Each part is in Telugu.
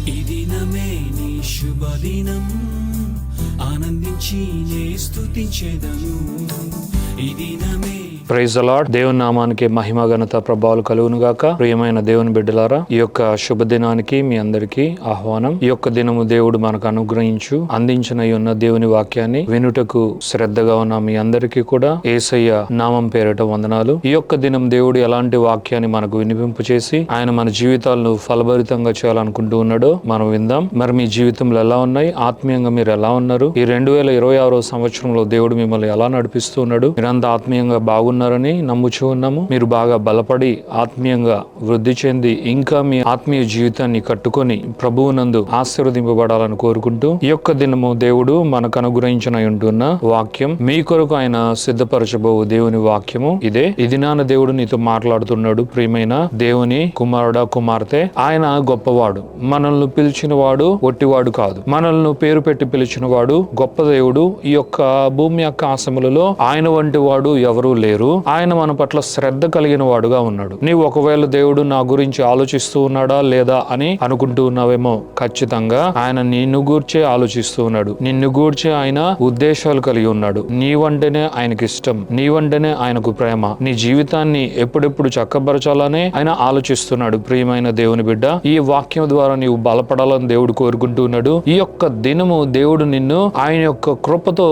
ఈ దినమే నీ శుభదినం, ఆనందించి నే స్తుతించెదను. ఈ దినమే ప్రైజ్ ది లార్డ్. దేవుని నామానికి మహిమ ఘనత ప్రభావాలు కలుగును గాక. ప్రియమైన దేవుని బిడ్డలారా, ఈ యొక్క శుభదినానికి మీ అందరికీ ఆహ్వానం. ఈ యొక్క దినము దేవుడు మనకు అందించిన ఉన్న దేవుని వాక్యాన్ని వినుటకు శ్రద్ధగా ఉన్న మీ అందరికీ కూడా యేసయ్య నామం పేరిట వందనాలు. ఈ యొక్క దినం దేవుడు ఎలాంటి వాక్యాన్ని మనకు వినిపింపు చేసి ఆయన మన జీవితాలను ఫలభరితంగా చేయాలనుకుంటూ ఉన్నాడో మనం విందాం. మరి మీ జీవితంలో ఎలా ఉన్నాయి? ఆత్మీయంగా మీరు ఎలా ఉన్నారు? ఈ 2026వ సంవత్సరంలో దేవుడు మిమ్మల్ని ఎలా నడిపిస్తూ ఉన్నాడు? మీరంతా ఆత్మీయంగా బాగున్నారని నమ్ముచూ ఉన్నాము. మీరు బాగా బలపడి ఆత్మీయంగా వృద్ధి చెంది ఇంకా మీ ఆత్మీయ జీవితాన్ని కట్టుకొని ప్రభువునందు ఆశీర్వదింపబడాలని కోరుకుంటూ ఈ యొక్క దినము దేవుడు మనకు అనుగ్రహించిన ఉంటున్న వాక్యం, మీ కొరకు ఆయన సిద్ధపరచబో దేవుని వాక్యము ఇదే. ఈ దినాన దేవుడు నీతో మాట్లాడుతున్నాడు. ప్రియమైన దేవుని కుమారుడా, కుమార్తె, ఆయన గొప్పవాడు. మనల్ని పిలిచిన వాడు ఒట్టివాడు కాదు. మనల్ని పేరు పెట్టి పిలిచిన వాడు గొప్ప దేవుడు. ఈ యొక్క భూమి ఆకాశములలో ఆయన వంటి వాడు ఎవరూ లేరు. ఆయన మన పట్ల శ్రద్ధ కలిగిన వాడుగా ఉన్నాడు. నీవు ఒకవేళ దేవుడు నా గురించి ఆలోచిస్తూ ఉన్నాడా లేదా అని అనుకుంటూ ఉన్నావేమో, ఖచ్చితంగా ఆయన నిన్ను గూర్చే ఆలోచిస్తూ ఉన్నాడు. నిన్ను గూర్చే ఆయన ఉద్దేశాలు కలిగి ఉన్నాడు. నీవంటేనే ఆయనకి ఇష్టం, నీవంటేనే ఆయనకు ప్రేమ. నీ జీవితాన్ని ఎప్పుడెప్పుడు చక్కబరచాలనే ఆయన ఆలోచిస్తున్నాడు. ప్రియమైన దేవుని బిడ్డ, ఈ వాక్యం ద్వారా నీవు బలపడాలని దేవుడు కోరుకుంటూ ఉన్నాడు. ఈ యొక్క దినము దేవుడు నిన్ను ఆయన యొక్క కృపతో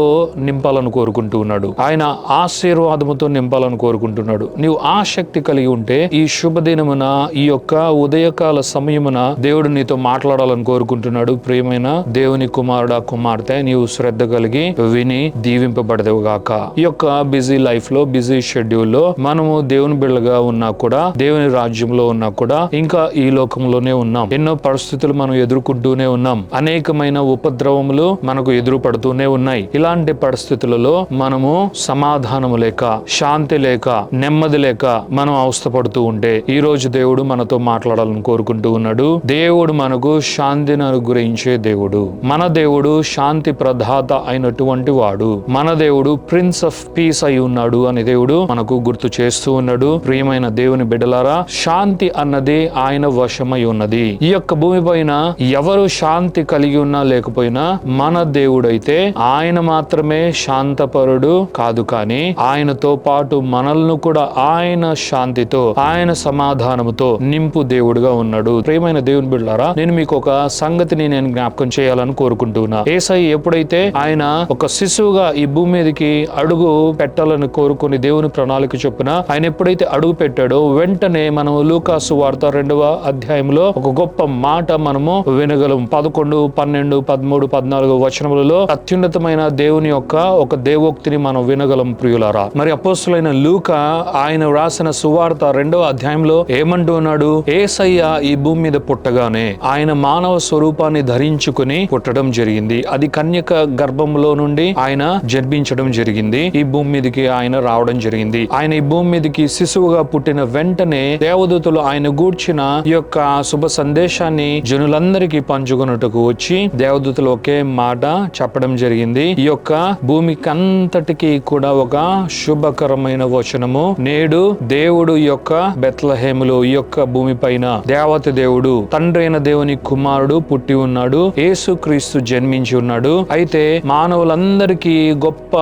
నింపాలని కోరుకుంటూ ఉన్నాడు. ఆయన ఆశీర్వాదముతో నింపాలని కోరుకుంటున్నాడు. నీవు ఆసక్తి కలిగి ఉంటే ఈ శుభదినమున, ఈ యొక్క ఉదయకాల సమయమున దేవుడు నీతో మాట్లాడాలని కోరుకుంటున్నాడు. ప్రియమైన దేవుని కుమారుడా, కుమార్తె, నీవు శ్రద్ధ కలిగి విని దీవింపబడదేవు గాక. ఈ యొక్క బిజీ లైఫ్ లో, బిజీ షెడ్యూల్ లో మనము దేవుని బిళ్ళగా ఉన్నా కూడా, దేవుని రాజ్యంలో ఉన్నా కూడా, ఇంకా ఈ లోకంలోనే ఉన్నాం. ఎన్నో పరిస్థితులు మనం ఎదుర్కొంటూనే ఉన్నాం. అనేకమైన ఉపద్రవములు మనకు ఎదురు పడుతూనే ఉన్నాయి. ఇలాంటి పరిస్థితులలో మనము సమాధానము లేక, శాంతి లేక, నెమ్మది లేక మనం అవస్థపడుతూ ఉంటే ఈ రోజు దేవుడు మనతో మాట్లాడాలని కోరుకుంటూ ఉన్నాడు. దేవుడు మనకు శాంతిని అనుగ్రహించే దేవుడు. మన దేవుడు శాంతి ప్రదాత అయినటువంటి వాడు. మన దేవుడు ప్రిన్స్ ఆఫ్ పీస్ అయి ఉన్నాడు అని దేవుడు మనకు గుర్తు చేస్తూ ఉన్నాడు. ప్రియమైన దేవుని బిడ్డలారా, శాంతి అన్నది ఆయన వశమై ఉన్నది. ఈ యొక్క భూమి పైన ఎవరు శాంతి కలిగి ఉన్నా లేకపోయినా మన దేవుడైతే ఆయన మాత్రమే శాంతపరుడు కాదు, కానీ ఆయనతో పాటు మనల్ని కూడా ఆయన శాంతితో, ఆయన సమాధానముతో నింపు దేవుడుగా ఉన్నాడు. ప్రియమైన దేవుని బిడ్డలారా, నేను మీకు ఒక సంగతిని నేను జ్ఞాపకం చేయాలని కోరుకుంటున్నా. యేసయ్య ఎప్పుడైతే ఆయన ఒక శిశువుగా ఈ భూమి మీదకి అడుగు పెట్టాలని కోరుకుని దేవుని ప్రణాళిక చొప్పున ఆయన ఎప్పుడైతే అడుగు పెట్టాడో వెంటనే మనం లూకాసు వార్త 2వ అధ్యాయంలో ఒక గొప్ప మాట మనము వినగలం. 11, 12, 13, 14 వచనములలో అత్యున్నతమైన దేవుని యొక్క ఒక దేవోక్తిని మనం వినగలం. ప్రియులారా, మరి అపోస్తులైన లూకా ఆయన రాసిన సువార్త 2వ అధ్యాయంలో ఏమంటూ ఉన్నాడు? యేసయ్య ఈ భూమి మీద పుట్టగానే ఆయన మానవ స్వరూపాన్ని ధరించుకుని పుట్టడం జరిగింది. అది కన్యక గర్భంలో నుండి ఆయన జన్మించడం జరిగింది. ఈ భూమి మీదకి ఆయన రావడం జరిగింది. ఆయన ఈ భూమి మీదకి శిశువుగా పుట్టిన వెంటనే దేవదూతలు ఆయన గూర్చిన ఈ యొక్క శుభ సందేశాన్ని జనులందరికీ పంచుకున్నట్టుకు వచ్చి దేవదూతలు ఒకే మాట చెప్పడం జరిగింది. ఈ యొక్క భూమికి అంతటికి కూడా ఒక శుభకరమైన వచనము, నేడు దేవుడు ఈ యొక్క బెత్లెహేములో, ఈ యొక్క భూమి పైన దేవత దేవుడు, తండ్రి అయిన దేవుని కుమారుడు పుట్టి ఉన్నాడు. యేసు క్రీస్తు జన్మించి ఉన్నాడు. అయితే మానవులందరికీ గొప్ప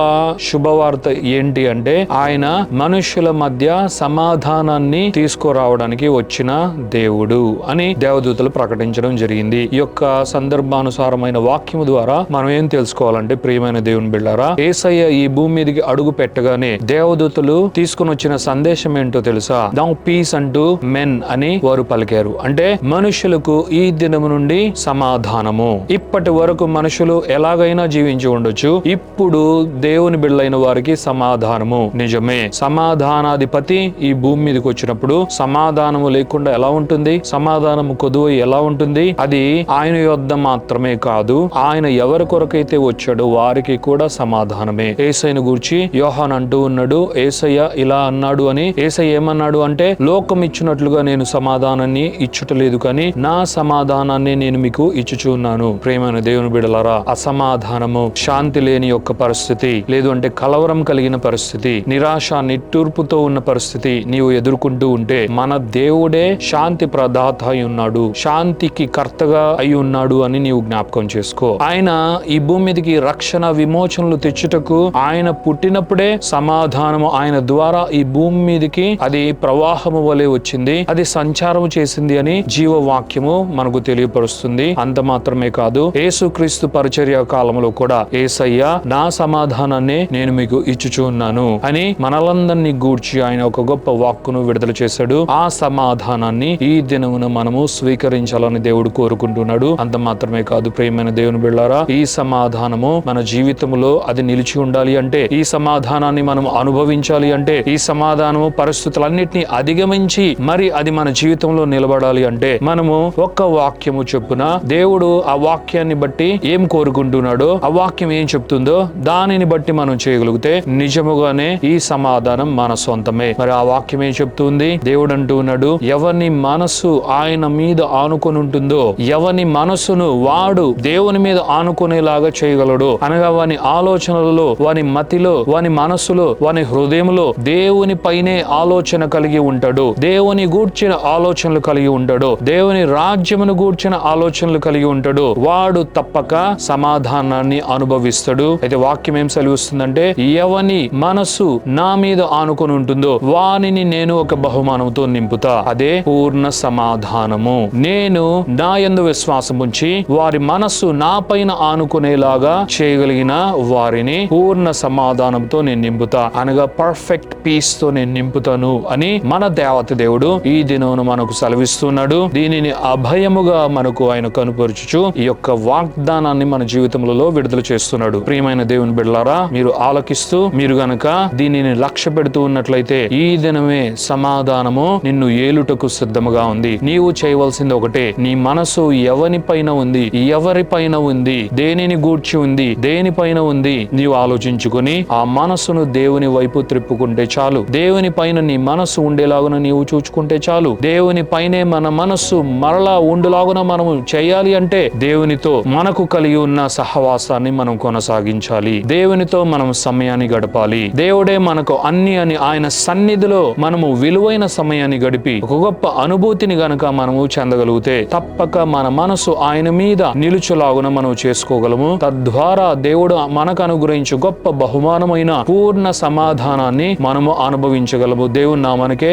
శుభవార్త ఏంటి అంటే ఆయన మనుషుల మధ్య సమాధానాన్ని తీసుకురావడానికి వచ్చిన దేవుడు అని దేవదూతలు ప్రకటించడం జరిగింది. ఈ యొక్క సందర్భానుసారమైన వాక్యము ద్వారా మనం ఏం తెలుసుకోవాలంటే, ప్రియమైన దేవుని బిడ్డారా, యేసయ్య ఈ భూమి మీదకి అడుగు పెట్టగానే దేవదూతలు తీసుకుని వచ్చిన సందేశం ఏంటో తెలుసా? నౌ పీస్ అంటూ మెన్ అని వారు పలికారు. అంటే మనుషులకు ఈ దినము నుండి సమాధానము. ఇప్పటి వరకు మనుషులు ఎలాగైనా జీవించి ఉండొచ్చు, ఇప్పుడు దేవుని బిడ్డలైన వారికి సమాధానము. నిజమే, సమాధానాధిపతి ఈ భూమి మీదకి వచ్చినప్పుడు సమాధానము లేకుండా ఎలా ఉంటుంది? సమాధానము కొదువై ఎలా ఉంటుంది? అది ఆయన యొద్ద మాత్రమే కాదు, ఆయన ఎవరి కొరకైతే వచ్చాడో వారికి కూడా సమాధానమే. యేసయ్యను గూర్చి యోహాను అంటూ ఉన్నాడు, యేసయ్య ఇలా అన్నాడు అని. యేసయ్య ఏమన్నాడు అంటే, లోకం ఇచ్చినట్లుగా నేను సమాధానాన్ని ఇచ్చుటలేదు కానీ నా సమాధానాన్ని నేను మీకు ఇచ్చుచున్నాను. ప్రేమైన దేవుని బిడ్డలారా, అసమాధానము, శాంతి లేని యొక్క పరిస్థితి, లేదు అంటే కలవరం కలిగిన పరిస్థితి, నిరాశ నిట్టూర్పుతో ఉన్న పరిస్థితి నీవు ఎదుర్కొంటూ ఉంటే, మన దేవుడే శాంతి ప్రదాత అయి ఉన్నాడు, శాంతికి కర్తగా అయి ఉన్నాడు అని నీవు జ్ఞాపకం చేసుకో. ఆయన ఈ భూమి మీదకి రక్షణ విమోచనలు తెచ్చుటకు ఆయన పుట్టినప్పుడే సమాధానము ఆయన ద్వారా ఈ భూమి మీదకి అది ప్రవాహము వలె వచ్చింది, అది సంచారము చేసింది అని జీవవాక్యము మనకు తెలియపరుస్తుంది. అంత మాత్రమే కాదు, యేసుక్రీస్తు పరిచర్య కాలంలో కూడా యేసయ్య నా సమాధానాన్ని నేను మీకు ఇచ్చుచున్నాను అని మనలందరినీ గూర్చి ఆయన ఒక గొప్ప వాక్కును విడుదల చేశాడు. ఆ సమాధానాన్ని ఈ దినమున మనము స్వీకరించాలని దేవుడు కోరుకుంటున్నాడు. అంత మాత్రమే కాదు ప్రియమైన దేవుని బిడ్డలారా, ఈ సమాధానము మన జీవితంలో అది నిలిచి ఉండాలి అంటే, ఈ సమాధానాన్ని మనం అనుభవించాలి అంటే, ఈ సమాధానము పరిస్థితులన్నిటినీ అధిగమించి మరి అది మన జీవితంలో నిలబడాలి అంటే, మనము ఒక్క వాక్యము చొప్పున దేవుడు ఆ వాక్యాన్ని బట్టి ఏం కోరుకుంటున్నాడో, ఆ వాక్యం ఏం చెప్తుందో దానిని బట్టి మనం చేయగలిగితే నిజముగానే ఈ సమాధానం మన సొంతమే. మరి ఆ వాక్యం ఏం చెప్తుంది? దేవుడు అంటూ ఉన్నాడు, ఎవని మనసు ఆయన మీద ఆనుకొని ఉంటుందో, ఎవని మనసును వాడు దేవుని మీద ఆనుకునేలాగా చేయగలడు అనగా, వాని ఆలోచనలలో, వాని మతిలో, వాని మనసులో, వాని హృదయంలో దేవుని పైనే ఆలోచన కలిగి ఉంటాడు, దేవుని గూర్చిన ఆలోచనలు కలిగి ఉంటాడు, దేవుని రాజ్యమును గూర్చిన ఆలోచనలు కలిగి ఉంటాడు, వాడు తప్పక సమాధానాన్ని అనుభవిస్తాడు. అయితే వాక్యం ఏం సెలవిస్తుందంటే, ఎవని మనసు నా మీద ఆనుకొని ఉంటుందో వానిని నేను ఒక బహుమానంతో నింపుతా, అదే పూర్ణ సమాధానము. నేను నా యందు విశ్వాసం ఉంచి వారి మనస్సు నా పైన ఆనుకునేలాగా చేయగలిగిన వారిని పూర్ణ సమాధానంతో నేను నింపుతా, అనగా పర్ఫెక్ట్ పీస్ తో నేను నింపుతాను అని మన దేవత దేవుడు ఈ దినమును మనకు సెలవిస్తున్నాడు. దీనిని అభయముగా మనకు ఆయన కనుపరుచుచు ఈ యొక్క వాగ్దానాన్ని మన జీవితంలో విడుదల చేస్తున్నాడు. ప్రియమైన దేవుని బిడ్డలారా, మీరు ఆలకిస్తూ మీరు గనక దీనిని లక్ష్య పెడుతూ ఉన్నట్లయితే, ఈ దినమే సమాధానము నిన్ను ఏలుటకు సిద్ధముగా ఉంది. నీవు చేయవలసింది ఒకటే, నీ మనసు ఎవని పైన ఉంది, ఎవరి పైన ఉంది, దేనిని గూర్చి ఉంది, దేనిపైన ఉంది, నీవు ఆలోచించుకొని ఆ మనసును దేవుని వైపు త్రిప్పుకుంటే చాలు. దేవుని పైన నీ మనసు ఉండేలాగున నీవు చూచుకుంటే చాలు. దేవుని పైనే మన మనస్సు మరలా ఉండులాగున మనము చేయాలి అంటే, దేవునితో మనకు కలిగి ఉన్న సహవాసాన్ని మనం కొనసాగించాలి, దేవునితో మనం సమయాన్ని గడపాలి. దేవుడే మనకు అన్ని అని ఆయన సన్నిధిలో మనము విలువైన సమయాన్ని గడిపి ఒక గొప్ప అనుభూతిని గనక మనము చెందగలిగితే, తప్పక మన మనసు ఆయన మీద నిలుచులాగున మనం చేసుకోగలము. తద్వారా దేవుడు మనకు అనుగ్రహించు గొప్ప బహుమానమైన పూర్ణ సమాధానాన్ని మనము అనుభవించగలము. దేవుని నామానికే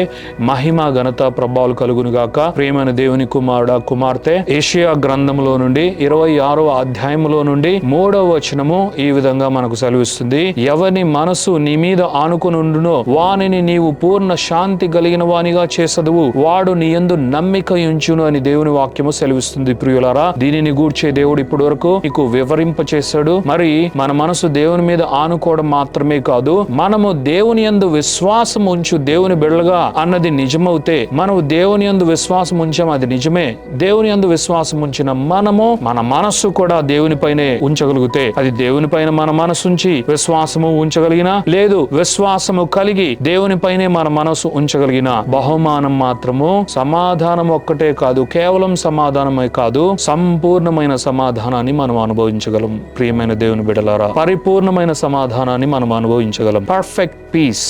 మహిమ ఘనత ప్రభావాలు కలుగును గాక. ప్రియమైన దేవుని కుమారుడా కుమార్తె, యెషయా గ్రంథంలో నుండి 26వ అధ్యాయంలో నుండి 3వ వచనము ఈ విధంగా మనకు సెలవిస్తుంది, ఎవని మనసు నీ మీద ఆనుకుని ఉండునో వానిని నీవు పూర్ణ శాంతి కలిగిన వానిగా చేసదువు, వాడు నీ యందు నమ్మిక ఉంచును అని దేవుని వాక్యము సెలవిస్తుంది. ప్రియులారా, దీనిని గూర్చే దేవుడు ఇప్పటి వరకు నీకు వివరింప చేశాడు. మరి మన మనసు దేవుని మీద ఆనుకోవడం మాత్రమే కాదు, మనము దేవుని యందు విశ్వాసం ఉంచు దేవుని బిడ్డలుగా అన్నది నిజమవుతే, మనము దేవుని యందు విశ్వాసం ఉంచాం, అది నిజమే. దేవుని యందు విశ్వాసం ఉంచిన మనము మన మనస్సు కూడా దేవుని పైనే ఉంచగలిగితే, అది దేవుని పైన మన మనసు ఉంచి విశ్వాసము ఉంచగలిగిన, లేదు విశ్వాసము కలిగి దేవుని పైనే మన మనసు ఉంచగలిగిన, బహుమానం మాత్రము సమాధానం ఒక్కటే కాదు, కేవలం సమాధానమే కాదు, సంపూర్ణమైన సమాధానాన్ని మనం అనుభవించగలం. ప్రియమైన దేవుని బిడ్డలారా, పరిపూర్ణమైన సమాధానాన్ని మనం అనుభవించగలం. పర్ఫెక్ట్ పీస్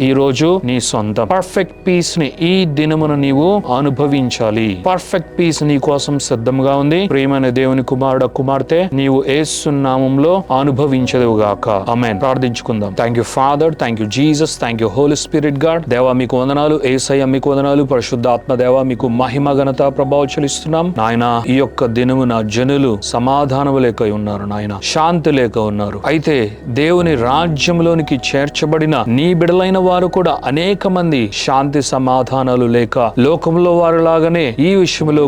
ఈ రోజు నీ సొంతం. పర్ఫెక్ట్ పీస్ ని ఈ దినమున నీవు అనుభవించాలి. పర్ఫెక్ట్ పీస్ నీ కోసం సిద్ధంగా ఉంది. ప్రియమైన దేవుని కుమారుడు కుమార్తె, నీవు యేసు నామములో అనుభవించదువుగాక. ఆమేన్. ప్రార్థించుకుందాం. Thank you father, thank you Jesus, thank you holy spirit God. దేవా మీకు వందనాలు, యేసయ్య మీకు వందనాలు, పరిశుద్ధాత్మ దేవా మీకు మహిమ ఘనత ప్రభావం చెల్లిస్తున్నాం. నాయన, ఈ యొక్క దినమున జనులు సమాధానం లేక ఉన్నారు నాయన, శాంతి లేక ఉన్నారు. అయితే దేవుని రాజ్యంలోనికి చేర్చబడిన నీ బిడలైన వారు కూడా అనేక మంది శాంతి సమాధానాలు లేక లోకంలో వారు లాగానే ఈ విషయంలో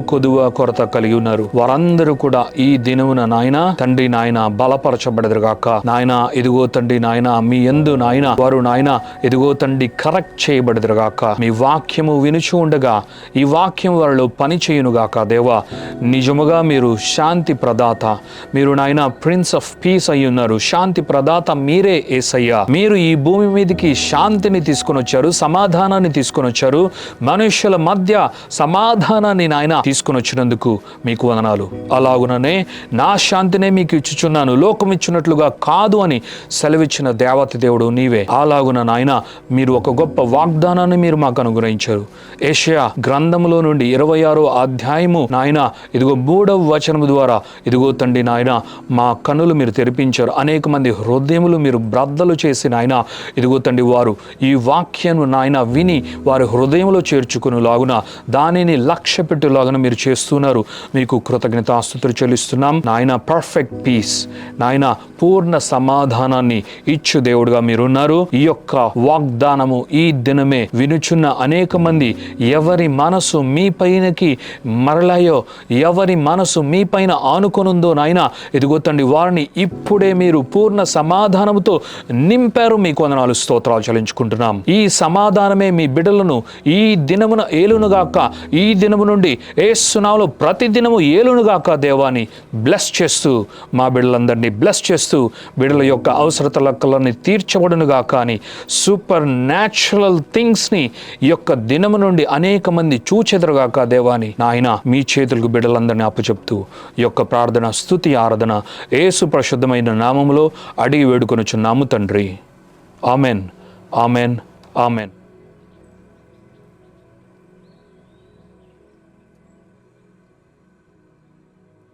కొరత కలిగి ఉన్నారు. వారందరూ కూడా ఈ దినమున నాయన తండ్రి నాయన బలపరచబడదుగాక. నాయన ఇదిగో తండ్రి నాయన మీ యందు నాయన వారు నాయన ఇదిగో తండ్రి కరెక్ట్ చేయబడదుగాక. మీ వాక్యము వినుచు ఉండగా ఈ వాక్యం వారిలో పని చేయునుగాక. దేవా, నిజముగా మీరు శాంతి ప్రదాత, మీరు నాయన ప్రిన్స్ ఆఫ్ పీస్ అయి ఉన్నారు. శాంతి ప్రదాత మీరే యేసయ్య. మీరు ఈ భూమి మీదకి శాంతిని తీసుకొని వచ్చారు, సమాధానాన్ని తీసుకొని వచ్చారు. మనుషుల మధ్య సమాధానాన్ని నాయన తీసుకొని వచ్చినందుకు మీకు వందనాలు. అలాగుననే నా శాంతినే మీకు ఇచ్చుచున్నాను, లోకం ఇచ్చినట్లుగా కాదు అని సెలవిచ్చిన దేవత దేవుడు నీవే. అలాగున నాయన మీరు ఒక గొప్ప వాగ్దానాన్ని మీరు మాకు అనుగ్రహించారు. యెషయా గ్రంథములో నుండి 26వ అధ్యాయము నాయన ఇదిగో 3వ వచనము ద్వారా ఇదిగో తండ్రి నాయన మా కన్నులు మీరు తెరిపించారు. అనేక మంది హృదయములు మీరు బ్రద్దలు చేసి నాయన ఇదిగో తండ్రి వారు ఈ వాక్యాన్ని నాయన విని వారి హృదయంలో చేర్చుకుని లాగున దానిని లక్ష్య పెట్టులాగున మీరు చేస్తున్నారు. మీకు కృతజ్ఞతాస్తుతులు చెల్లిస్తున్నాం నాయన. పర్ఫెక్ట్ పీస్ నాయన, పూర్ణ సమాధానాన్ని ఇచ్చు దేవుడుగా మీరున్నారు. ఈ యొక్క వాగ్దానము ఈ దినమే వినుచున్న అనేక మంది ఎవరి మనసు మీ పైనకి మరలాయో, ఎవరి మనసు మీ పైన ఆనుకొనుందో నాయన ఇదిగో తండ్రి వారిని ఇప్పుడే మీరు పూర్ణ సమాధానముతో నింపారు. మీకు వందనాలు, స్తోత్రాలు చెల్లించుకుంటున్నాం. ఈ సమాధానమే మీ బిడ్డలను ఈ దినమున ఏలునుగాక. ఈ దినము నుండి యేసు నామములో ప్రతి దినము ఏలునుగాక. దేవాన్ని బ్లెస్ చేస్తూ మా బిడ్డలందరినీ బ్లెస్ చేస్తూ బిడ్డల యొక్క అవసరతలన్నీ తీర్చబడునుగాక అని సూపర్ న్యాచురల్ థింగ్స్ని ఈ యొక్క దినము నుండి అనేక మంది చూచెదరుగాక. దేవాన్ని నాయన మీ చేతులకు బిడ్డలందరినీ అప్పచెప్తూ ఈ యొక్క ప్రార్థన, స్తుతి, ఆరాధన యేసు పరిశుద్ధమైన నామములో అడిగి వేడుకొనుచున్నాము తండ్రి. Amen, amen, amen.